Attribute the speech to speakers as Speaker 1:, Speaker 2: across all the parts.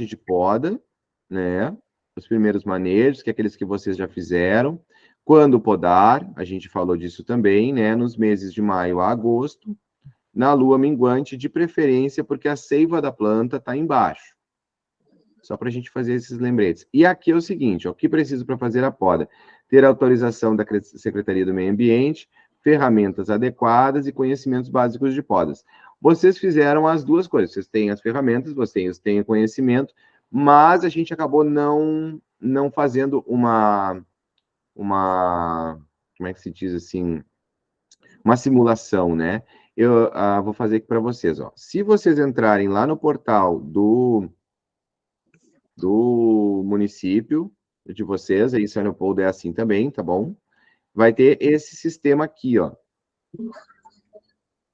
Speaker 1: de poda, né? Os primeiros manejos, que é aqueles que vocês já fizeram. Quando podar, a gente falou disso também, né? Nos meses de maio a agosto, na lua minguante, de preferência, porque a seiva da planta está embaixo. Só para a gente fazer esses lembretes. E aqui é o seguinte, ó, o que preciso para fazer a poda? Ter autorização da Secretaria do Meio Ambiente, ferramentas adequadas e conhecimentos básicos de podas. Vocês fizeram as duas coisas, vocês têm as ferramentas, vocês têm o conhecimento, mas a gente acabou não fazendo uma, como é que se diz assim, uma simulação, né? Eu vou fazer aqui para vocês, ó. Se vocês entrarem lá no portal do município de vocês, aí São Leopoldo é assim também, tá bom? Vai ter esse sistema aqui, ó,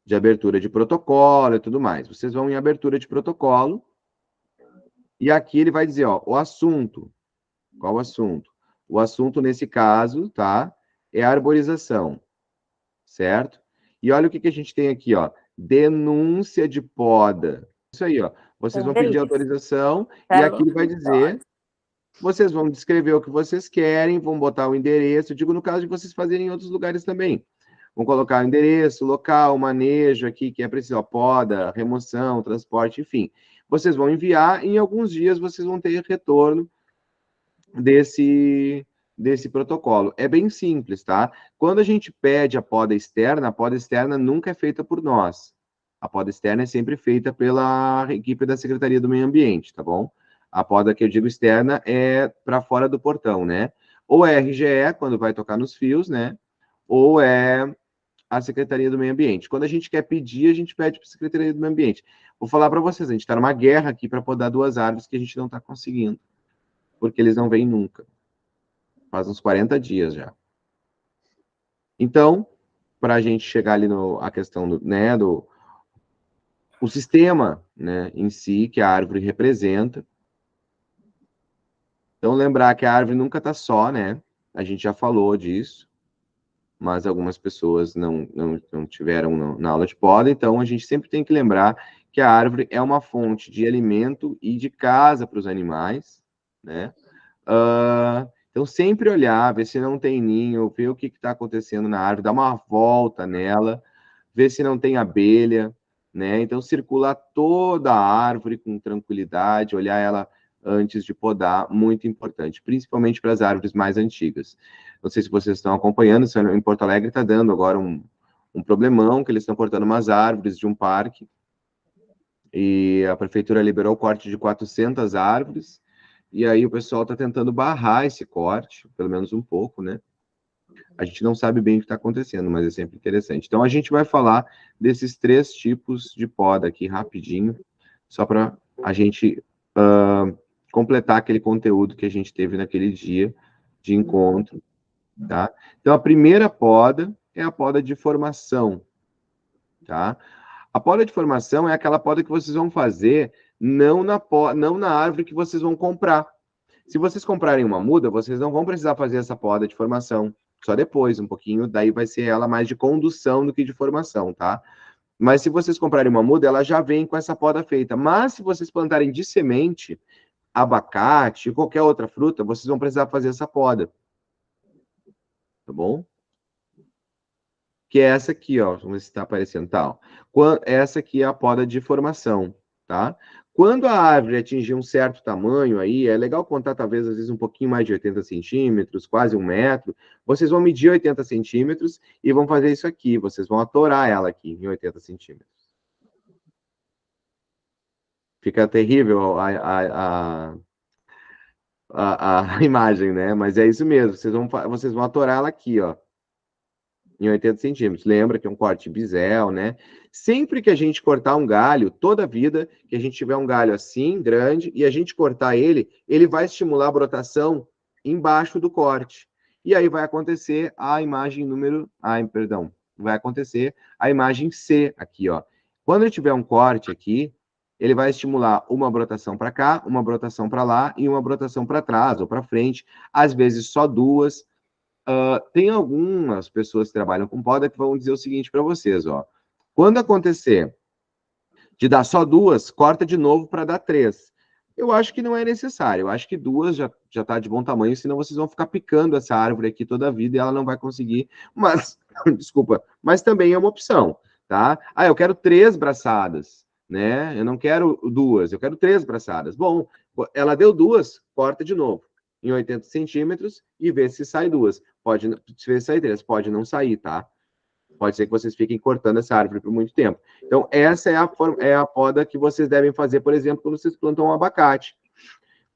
Speaker 1: de abertura de protocolo e tudo mais. Vocês vão em abertura de protocolo, e aqui ele vai dizer, ó, o assunto. Qual o assunto? O assunto, nesse caso, tá, é a arborização, certo? E olha o que a gente tem aqui, ó, denúncia de poda. Isso aí, ó, vocês vão pedir autorização, e aqui ele vai dizer... Vocês vão descrever o que vocês querem, vão botar o endereço, digo no caso de vocês fazerem em outros lugares também. Vão colocar o endereço, local, manejo aqui, que é preciso, ó, poda, remoção, transporte, enfim. Vocês vão enviar e em alguns dias vocês vão ter retorno desse protocolo. É bem simples, tá? Quando a gente pede a poda externa nunca é feita por nós. A poda externa é sempre feita pela equipe da Secretaria do Meio Ambiente, tá bom? A poda que eu digo externa é para fora do portão, né? Ou é RGE, quando vai tocar nos fios, né? Ou é a Secretaria do Meio Ambiente. Quando a gente quer pedir, a gente pede para a Secretaria do Meio Ambiente. Vou falar para vocês, a gente está numa guerra aqui para podar 2 árvores que a gente não está conseguindo, porque eles não vêm nunca. Faz uns 40 dias já. Então, para a gente chegar ali a questão do, né, o sistema, né, em si, que a árvore representa. Então, lembrar que a árvore nunca está só, né? A gente já falou disso, mas algumas pessoas não tiveram na aula de poda, então a gente sempre tem que lembrar que a árvore é uma fonte de alimento e de casa para os animais, né? Então, sempre olhar, ver se não tem ninho, ver o que está acontecendo na árvore, dar uma volta nela, ver se não tem abelha, né? Então, circular toda a árvore com tranquilidade, olhar ela antes de podar, muito importante, principalmente para as árvores mais antigas. Não sei se vocês estão acompanhando, em Porto Alegre está dando agora um problemão, que eles estão cortando umas árvores de um parque, e a prefeitura liberou o corte de 400 árvores, e aí o pessoal está tentando barrar esse corte, pelo menos um pouco, né? A gente não sabe bem o que está acontecendo, mas é sempre interessante. Então, a gente vai falar desses 3 tipos de poda aqui rapidinho, só para a gente completar aquele conteúdo que a gente teve naquele dia de encontro, tá? Então, a primeira poda é a poda de formação, tá? A poda de formação é aquela poda que vocês vão fazer não na árvore que vocês vão comprar. Se vocês comprarem uma muda, vocês não vão precisar fazer essa poda de formação. Só depois, um pouquinho, daí vai ser ela mais de condução do que de formação, tá? Mas se vocês comprarem uma muda, ela já vem com essa poda feita. Mas se vocês plantarem de semente, abacate, qualquer outra fruta, vocês vão precisar fazer essa poda. Tá bom? Que é essa aqui, ó. Vamos ver se está aparecendo, tal. Essa aqui é a poda de formação, tá? Quando a árvore atingir um certo tamanho aí, é legal contar, talvez, às vezes, um pouquinho mais de 80 centímetros, quase 1 metro. Vocês vão medir 80 centímetros e vão fazer isso aqui. Vocês vão atorar ela aqui em 80 centímetros. Fica terrível a imagem, né? Mas é isso mesmo. Vocês vão atorar ela aqui, ó, em 80 centímetros. Lembra que é um corte bisel, né? Sempre que a gente cortar um galho, toda a vida que a gente tiver um galho assim, grande, e a gente cortar ele, ele vai estimular a brotação embaixo do corte. E aí vai acontecer a imagem número... perdão. Vai acontecer a imagem C aqui, ó. Quando ele tiver um corte aqui, ele vai estimular uma brotação para cá, uma brotação para lá e uma brotação para trás ou para frente. Às vezes só 2. Tem algumas pessoas que trabalham com poda que vão dizer o seguinte para vocês, ó. Quando acontecer de dar só 2, corta de novo para dar 3. Eu acho que não é necessário. Eu acho que 2 já está de bom tamanho, senão vocês vão ficar picando essa árvore aqui toda a vida e ela não vai conseguir. Mas, desculpa, mas também é uma opção, tá? Ah, eu quero 3 braçadas, né? Eu não quero 2, eu quero 3 braçadas. Bom, ela deu 2, corta de novo em 80 centímetros e vê se sai 2. Pode ver se sai 3, pode não sair, tá? Pode ser que vocês fiquem cortando essa árvore por muito tempo. Então, essa é a poda que vocês devem fazer, por exemplo, quando vocês plantam um abacate.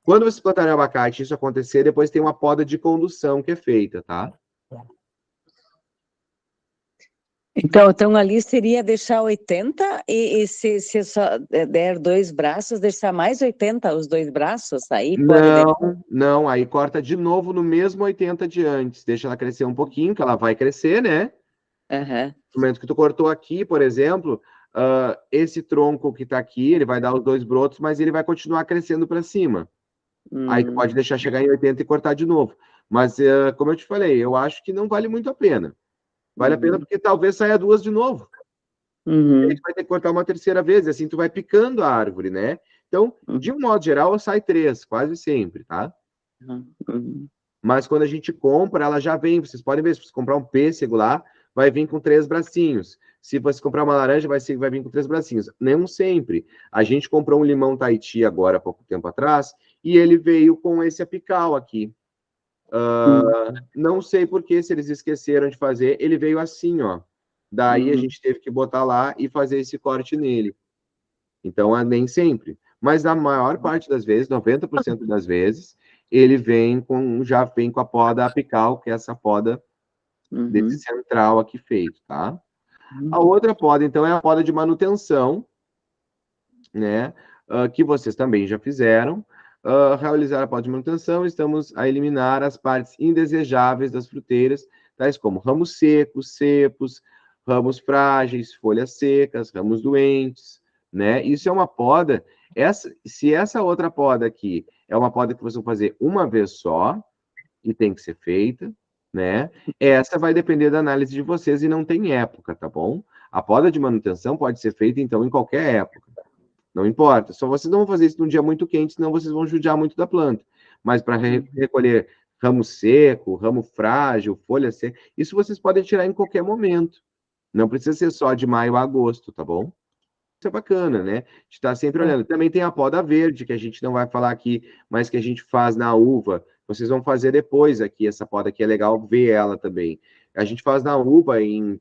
Speaker 1: Quando vocês plantarem um abacate, isso acontecer, depois tem uma poda de condução que é feita, tá?
Speaker 2: Então ali seria deixar 80 e se só der 2 braços, deixar mais 80 os 2 braços, aí pode...
Speaker 1: Não, aí corta de novo no mesmo 80 de antes, deixa ela crescer um pouquinho, que ela vai crescer, né?
Speaker 2: Uhum.
Speaker 1: No momento que tu cortou aqui, por exemplo, esse tronco que tá aqui, ele vai dar os 2 brotos, mas ele vai continuar crescendo para cima. Aí tu pode deixar chegar em 80 e cortar de novo. Mas, como eu te falei, eu acho que não vale muito a pena. Vale a pena porque talvez saia 2 de novo.
Speaker 2: Uhum.
Speaker 1: Aí tu vai ter que cortar uma terceira vez, e assim tu vai picando a árvore, né? Então, de um modo geral, sai 3, quase sempre, tá?
Speaker 2: Uhum.
Speaker 1: Mas quando a gente compra, ela já vem. Vocês podem ver, se você comprar um pêssego lá, vai vir com 3 bracinhos. Se você comprar uma laranja, vai vir com 3 bracinhos. Não sempre. A gente comprou um limão Tahiti agora, há pouco tempo atrás, e ele veio com esse apical aqui. Não sei por que, se eles esqueceram de fazer, ele veio assim, ó. Daí a gente teve que botar lá e fazer esse corte nele. Então, nem sempre. Mas na maior parte das vezes, 90% das vezes, ele já vem com a poda apical, que é essa poda desse central aqui feito, tá? A outra poda, então, é a poda de manutenção, né? Que vocês também já fizeram. Realizar a poda de manutenção, estamos a eliminar as partes indesejáveis das fruteiras, tais como ramos secos, cepos, ramos frágeis, folhas secas, ramos doentes, né? Isso é uma poda. Se essa outra poda aqui é uma poda que vocês vão fazer uma vez só, e tem que ser feita, né? Essa vai depender da análise de vocês e não tem época, tá bom? A poda de manutenção pode ser feita, então, em qualquer época. Não importa. Só vocês não vão fazer isso num dia muito quente, senão vocês vão judiar muito da planta. Mas para recolher ramo seco, ramo frágil, folha seca, isso vocês podem tirar em qualquer momento. Não precisa ser só de maio a agosto, tá bom? Isso é bacana, né? De estar sempre olhando. Também tem a poda verde, que a gente não vai falar aqui, mas que a gente faz na uva. Vocês vão fazer depois aqui, essa poda aqui é legal ver ela também. A gente faz na uva, em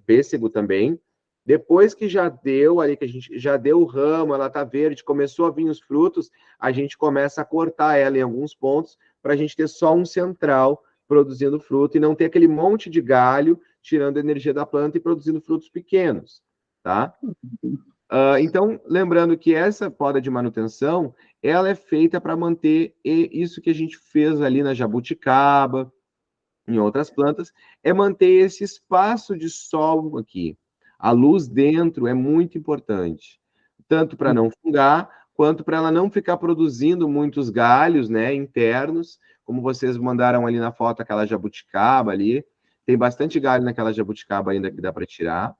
Speaker 1: pêssego também. Depois que já deu ali, que a gente já deu o ramo, ela tá verde, começou a vir os frutos, a gente começa a cortar ela em alguns pontos, para a gente ter só um central produzindo fruto e não ter aquele monte de galho tirando a energia da planta e produzindo frutos pequenos, tá? Então, lembrando que essa poda de manutenção, ela é feita para manter isso que a gente fez ali na jabuticaba, em outras plantas, é manter esse espaço de sol aqui. A luz dentro é muito importante, tanto para não fungar, quanto para ela não ficar produzindo muitos galhos, né, internos, como vocês mandaram ali na foto, aquela jabuticaba ali. Tem bastante galho naquela jabuticaba ainda que dá para tirar.